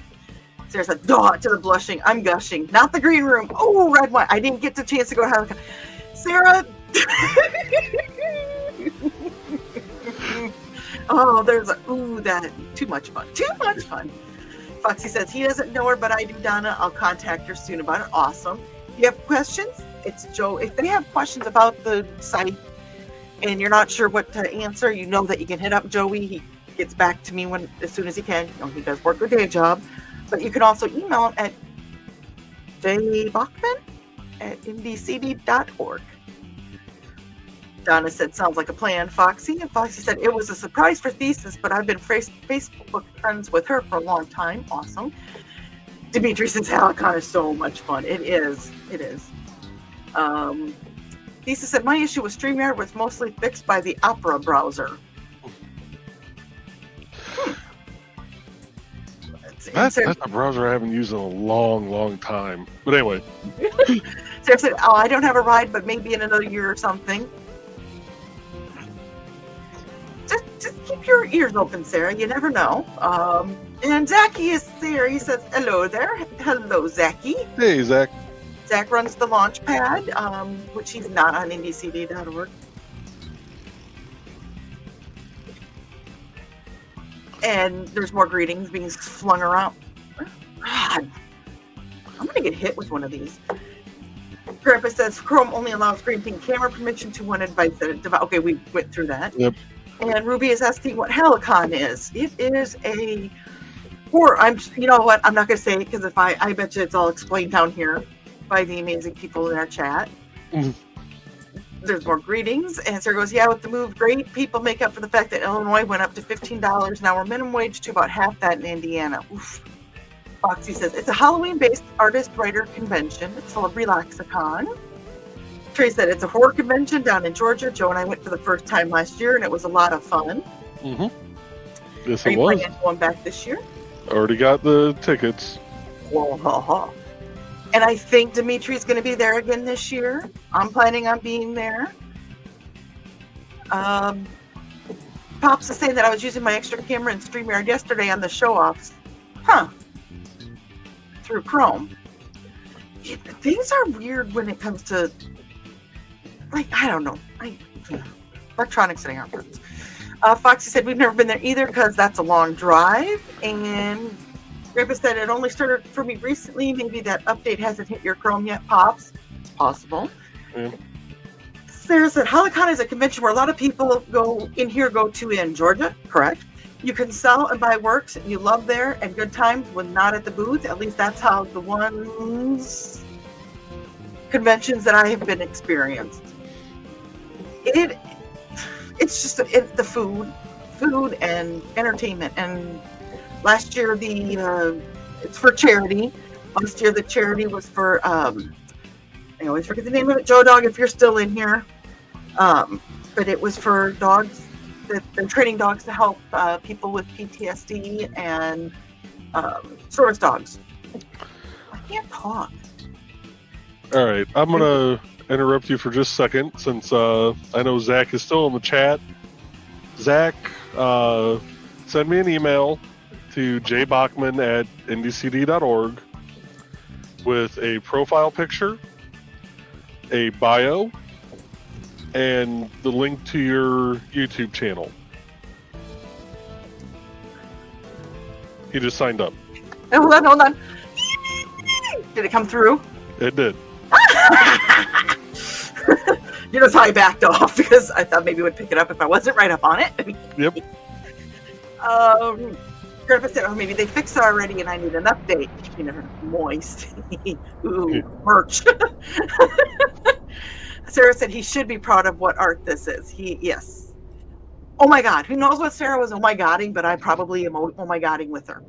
Sarah said, to the blushing. I'm gushing. Not the green room. Oh, red wine. I didn't get the chance to go to Helicon. Sarah. Oh, there's that. Too much fun. Too much fun. Foxy says, he doesn't know her, but I do, Donna. I'll contact her soon about it. Awesome. If you have questions, it's Joe. If they have questions about the site and you're not sure what to answer, you know that you can hit up Joey. He gets back to me as soon as he can. He does work a day job. But you can also email him at jbachman@ndcd.org. Donna said, sounds like a plan, Foxy. And Foxy said, it was a surprise for Thesis, but I've been Facebook friends with her for a long time. Awesome. Dimitri says, Helicon is so much fun. It is. It is. Thesis said, my issue with StreamYard was mostly fixed by the Opera browser. That's a browser I haven't used in a long, long time. But anyway. Sarah said, I don't have a ride, but maybe in another year or something. Just keep keep your ears open, Sarah. You never know. And Zachy is there. He says, hello there. Hello, Zachy. Hey, Zach. Zach runs the launch pad, which he's not on indiecd.org. And there's more greetings being flung around. God, I'm going to get hit with one of these. Grandpa says Chrome only allows green ping camera permission to one device at a device. Okay, we went through that. Yep. And Ruby is asking what Helicon is. It is a horror. You know what? I'm not going to say it because if I bet you it's all explained down here by the amazing people in our chat. Mm-hmm. There's more greetings. And Sarah goes, yeah, with the move, great people make up for the fact that Illinois went up to $15 an hour minimum wage to about half that in Indiana. Oof. Foxy says, it's a Halloween-based artist-writer convention. It's called Relaxicon. Trey said, it's a horror convention down in Georgia. Joe and I went for the first time last year, and it was a lot of fun. Mm-hmm. Yes, Are it you was. planning on going back this year? Already got the tickets. And I think Dimitri's going to be there again this year. I'm planning on being there. Pops is saying that I was using my extra camera in StreamYard yesterday on the show-offs. Huh. Through Chrome. Things are weird when it comes to, like, I don't know. Electronics and airports. Foxy said, we've never been there either because that's a long drive. And Grandpa said, it only started for me recently. Maybe that update hasn't hit your Chrome yet, Pops. It's possible. Yeah. Sarah said, Helicon is a convention where a lot of people go to in Georgia. Correct. You can sell and buy works you love there, and good times when not at the booth. At least that's how the conventions that I have been experienced. It's just the food and entertainment. And last year it's for charity. Last year the charity was for I always forget the name of it. Joe Dog, if you're still in here, but it was for dogs. They're training dogs to help people with PTSD and service dogs. I can't talk. All right, I'm gonna interrupt you for just a second since I know Zach is still in the chat. Zach, send me an email to jbachman@ndcd.org with a profile picture, a bio, and the link to your YouTube channel. He just signed up. Hold on. Did it come through? It did. You know how I backed off because I thought maybe it would pick it up if I wasn't right up on it. Yep. Grandpa said, oh, maybe they fixed it already and I need an update. You know, moist. Ooh, merch. Sarah said he should be proud of what art this is. Yes. Oh my God. Who knows what Sarah was oh my godding, but I probably am oh my godding with her.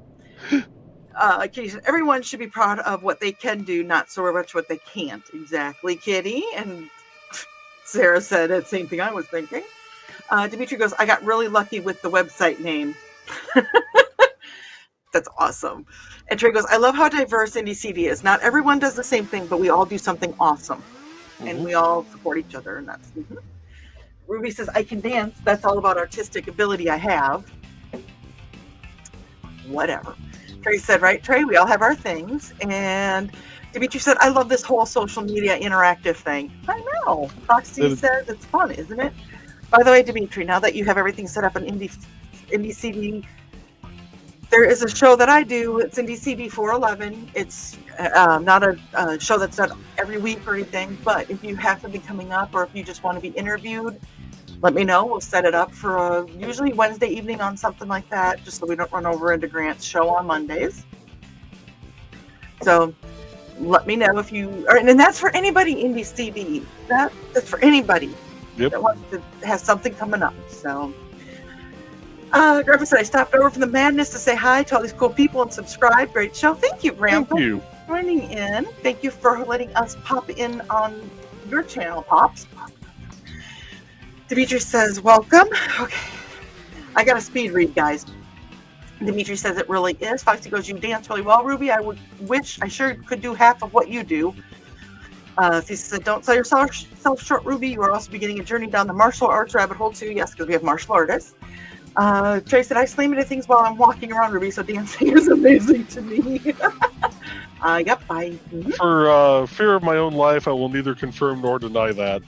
Kitty said everyone should be proud of what they can do, not so much what they can't. Exactly, Kitty. And Sarah said the same thing I was thinking. Dimitri goes, I got really lucky with the website name. That's awesome. And Trey goes, I love how diverse IndieCD is. Not everyone does the same thing, but we all do something awesome. And we all support each other, and that's Ruby says, I can dance. That's all about artistic ability I have. Whatever. Trey said, right, Trey? We all have our things. And Dimitri said, I love this whole social media interactive thing. I know. Foxy says it's fun, isn't it? By the way, Dimitri, now that you have everything set up on IndieCD, there is a show that I do. It's IndieCD 411. It's not a show that's done every week or anything, but if you have something coming up or if you just want to be interviewed, let me know. We'll set it up for usually Wednesday evening on something like that, just so we don't run over into Grant's show on Mondays. So let me know if you are, and that's for anybody IndieCD. That's for anybody that wants to have something coming up. So Grandpa said, I stopped over from the madness to say hi to all these cool people and subscribe. Great show. Thank you, Grandpa. Thank you. Joining in. Thank you for letting us pop in on your channel, Pops. Dimitri says, welcome. Okay. I got a speed read, guys. Dimitri says it really is. Foxy goes, you dance really well, Ruby. I would wish I sure could do half of what you do. He said, don't sell yourself short, Ruby. You are also beginning a journey down the martial arts rabbit hole, too. Yes, because we have martial artists. Trey said, I slam into things while I'm walking around, Ruby, so dancing is amazing to me. Yep. For fear of my own life, I will neither confirm nor deny that.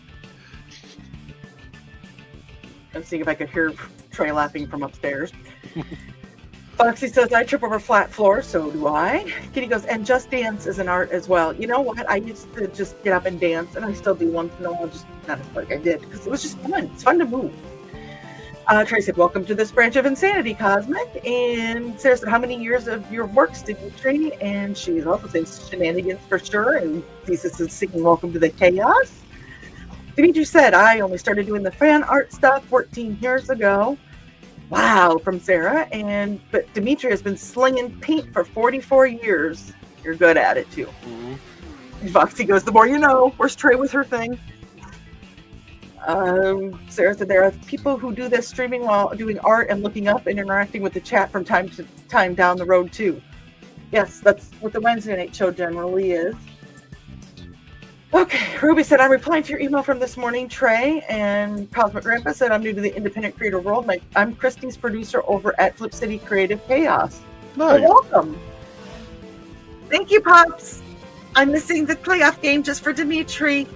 I'm seeing if I could hear Trey laughing from upstairs. Foxy says, I trip over flat floors, so do I. Kitty goes, and Just Dance is an art as well. You know what? I used to just get up and dance, and I still do once in a while, just not as like I did, because it was just fun. It's fun to move. Trey said, welcome to this branch of insanity, Cosmic. And Sarah said, how many years of your works did you train? And she's also saying shenanigans for sure. And Thesis is singing welcome to the chaos. Dimitri said, I only started doing the fan art stuff 14 years ago. Wow, from Sarah. But Dimitri has been slinging paint for 44 years. You're good at it too. Mm-hmm. Foxy goes, the more you know. Where's Trey with her thing? Sarah said, there are people who do this streaming while doing art and looking up and interacting with the chat from time to time down the road too. Yes, that's what the Wednesday night show generally is. Okay, Ruby said, I'm replying to your email from this morning, Trey. And Cosmic Grandpa said, I'm new to the independent creator world. I'm Christie's producer over at Flip City Creative Chaos. Nice. Well, welcome. Thank you, Pops. I'm missing the playoff game just for Dimitri.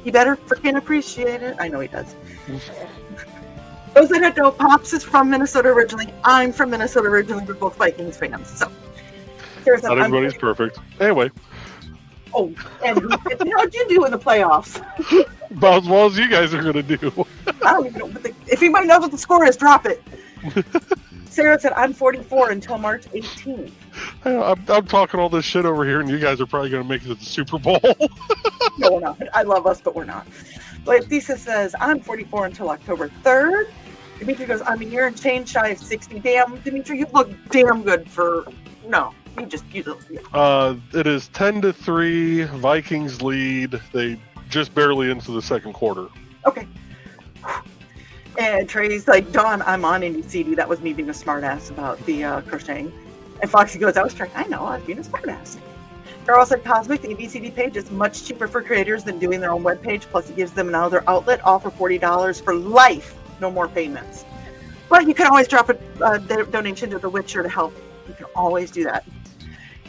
He better freaking appreciate it. I know he does. Those that don't know, Pops is from Minnesota originally. I'm from Minnesota originally. We're both Vikings fans. So, not everybody's perfect. Anyway. Oh, and how'd you do in the playoffs? About as well as you guys are going to do. I don't even know. If anybody knows what the score is, drop it. Sarah said, I'm 44 until March 18th. I'm talking all this shit over here, and you guys are probably going to make it to the Super Bowl. No, we're not. I love us, but we're not. But Thesis says, I'm 44 until October 3rd. Dimitri goes, I'm a year and change shy of 60. Damn, Dimitri, you look damn good for... No, you don't. Yeah. It is 10-3. Vikings lead. They just barely into the second quarter. Okay. And Trey's like, Dawn, I'm on Indie CD. That was me being a smartass about the crocheting. And Foxy goes, I was trying. I know, I was being a smartass. Carol said, Cosmic, the ABCD page is much cheaper for creators than doing their own webpage. Plus, it gives them another outlet, all for $40 for life. No more payments. But you can always drop a donation to The Witcher to help. You can always do that.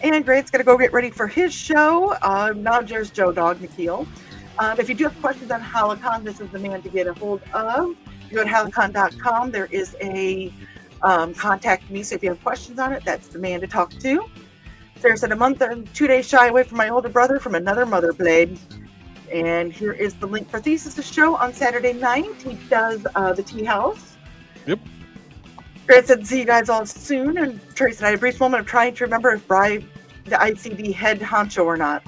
And Grant's going to go get ready for his show. Now there's Joe Dog McKeel. If you do have questions on Halicon, this is the man to get a hold of. You go to halicon.com. There is a contact me. So if you have questions on it, that's the man to talk to. Sarah said, a month and 2 days shy away from my older brother from another mother blade. And here is the link for Thesis' show on Saturday night. He does the Tea House. Yep. Grant said, see you guys all soon. And Trace and I had a brief moment of trying to remember if bribe the ICD head honcho or not.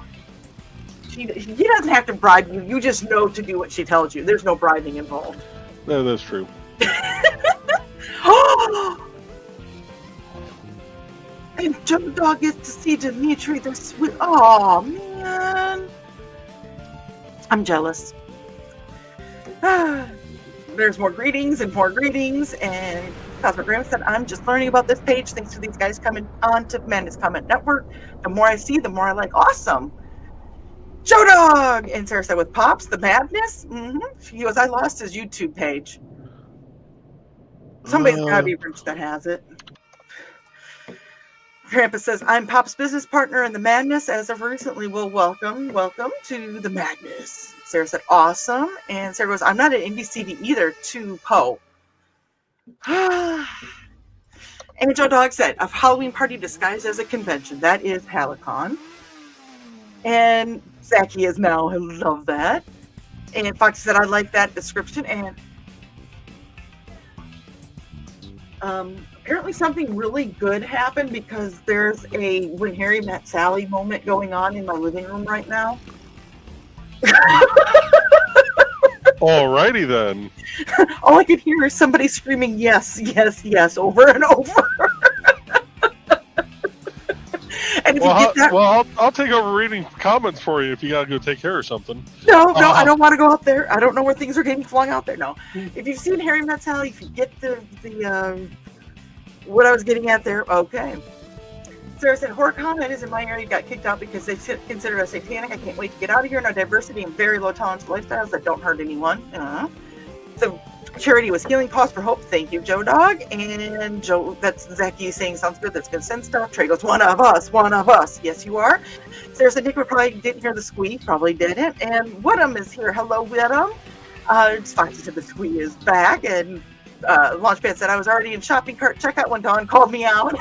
He doesn't have to bribe you. You just know to do what she tells you. There's no bribing involved. No, that's true. And Joe Dog gets to see Dimitri this week. Oh, man. I'm jealous. There's more greetings. And Cosmic Graham said, I'm just learning about this page thanks to these guys coming on to Madness Comment Network. The more I see, the more I like. Awesome. Joe Dog! And Sarah said, with Pops, the madness? Mm-hmm. He goes, I lost his YouTube page. Somebody's got to be rich that has it. Grandpa says, I'm Pop's business partner in the madness. As of recently, well, welcome to the madness. Sarah said, awesome. And Sarah goes, I'm not an indie CD either, to Poe. And Joe Dog said, a Halloween party disguised as a convention. That is Halicon. And Zachy is now. I love that. And Fox said, I like that description. And apparently something really good happened because there's a When Harry Met Sally moment going on in my living room right now. Alrighty then. All I could hear is somebody screaming, yes, yes, yes, over and over. And if you get that... I'll take over reading comments for you if you gotta go take care of something. No, I don't want to go out there. I don't know where things are getting flung out there. No, if you've seen Harry Met Sally, if you get the what I was getting at there, okay. Sarah said, horror comment is in my area got kicked out because they consider us satanic. I can't wait to get out of here. No diversity and very low tolerance lifestyles that don't hurt anyone. So Charity was healing pause for hope. Thank you, Joe Dog. And Joe, that's Zachy saying sounds good. That's good send stuff. Trey goes, one of us, one of us. Yes, you are. Sarah said Nick probably didn't hear the squeak, probably didn't. And Woodham is here. Hello, Woodham. Foxy said the squeak is back. And Launchpad said I was already in shopping cart checkout when Dawn called me out.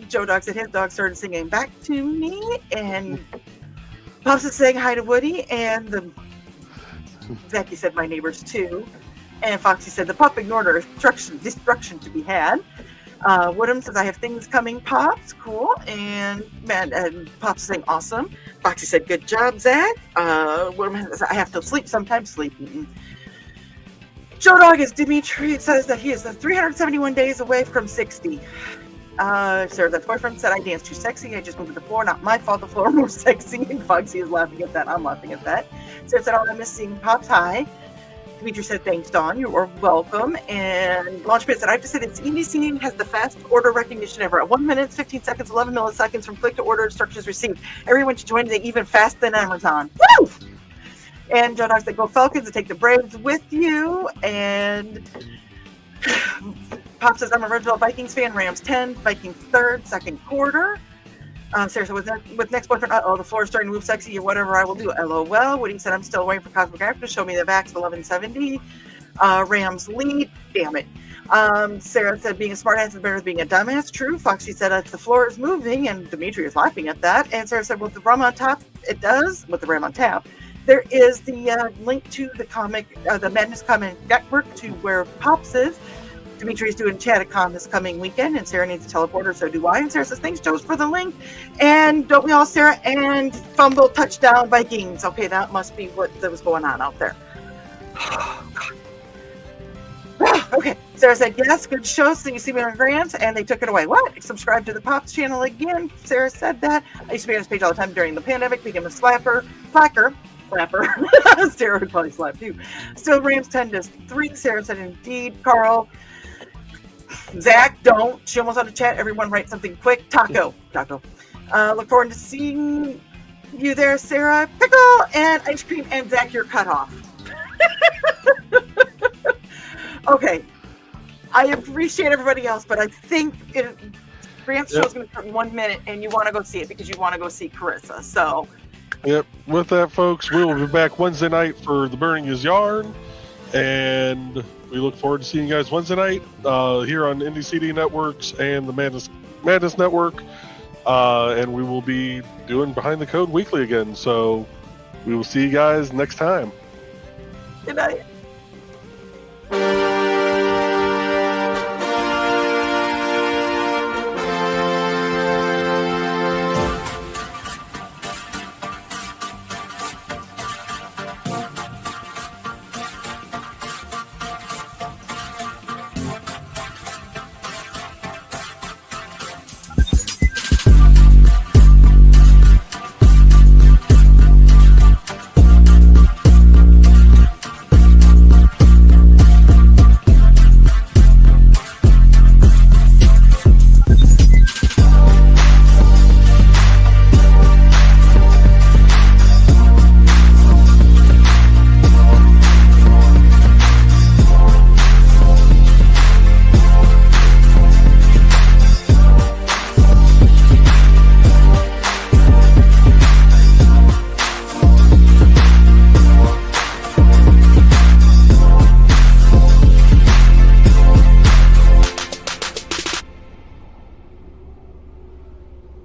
Joe Dog said his dog started singing back to me. And Pops is saying hi to Woody. And Zachy said my neighbors too. And Foxy said the pup ignored her destruction to be had. Woodham says I have things coming, Pops. Cool. And Pops is saying awesome. Foxy said good job, Zach. Woodham says I have to sleep sometimes. Sleeping. Joe Dog is Dimitri says that he is 371 days away from 60. Sarah's boyfriend said I danced too sexy. I just moved to the floor. Not my fault. The floor moves sexy. And Foxy is laughing at that. I'm laughing at that. Sarah said, I'm missing Pops. Hi. Dimitri said, thanks, Dawn. You are welcome. And Launchpad said, I have to say this EDC has the fast order recognition ever. At 1 minute, 15 seconds, 11 milliseconds from click to order instructions received. Everyone should join it even faster than Amazon. Woo! And Joe Dog said, go Falcons and take the Braves with you. And Pop says, I'm a original Vikings fan. Rams 10, Vikings third, second quarter. Sarah said, with next boyfriend, the floor is starting to move sexy or whatever I will do. LOL. Woody said, I'm still waiting for Cosmic After to show me the backs of 1170. Rams lead. Damn it. Sarah said, being a smartass is better than being a dumbass. True. Foxy said, the floor is moving, and Dimitri is laughing at that. And Sarah said, with the rum on top, it does. With the ram on tap. There is the link to the the Madness Comic Network to where Pops is. Dimitri is doing Chaticon this coming weekend, and Sarah needs a teleporter, so do I. And Sarah says, thanks, Joe, for the link. And don't we all, Sarah? And fumble, touchdown, Vikings. Okay, that must be what was going on out there. Oh, God. Okay, Sarah said, yes, good show. So you see me on grants, and they took it away. What? Subscribe to the Pops channel again. Sarah said that. I used to be on this page all the time during the pandemic, became a slapper. Sarah would probably slap too. Still Rams 10-3. Sarah said, indeed, Carl. Zach, don't. She almost on the chat. Everyone write something quick. Taco. Look forward to seeing you there, Sarah. Pickle and ice cream, and Zach, you're cut off. Okay. I appreciate everybody else, but I think Grant's show is going to start in 1 minute, and you want to go see it because you want to go see Carissa. So. Yep. With that, folks, we will be back Wednesday night for the Burning His Yarn, and we look forward to seeing you guys Wednesday night here on Indie CD Networks and the Madness Network. And we will be doing Behind the Code weekly again. So we will see you guys next time. Good night.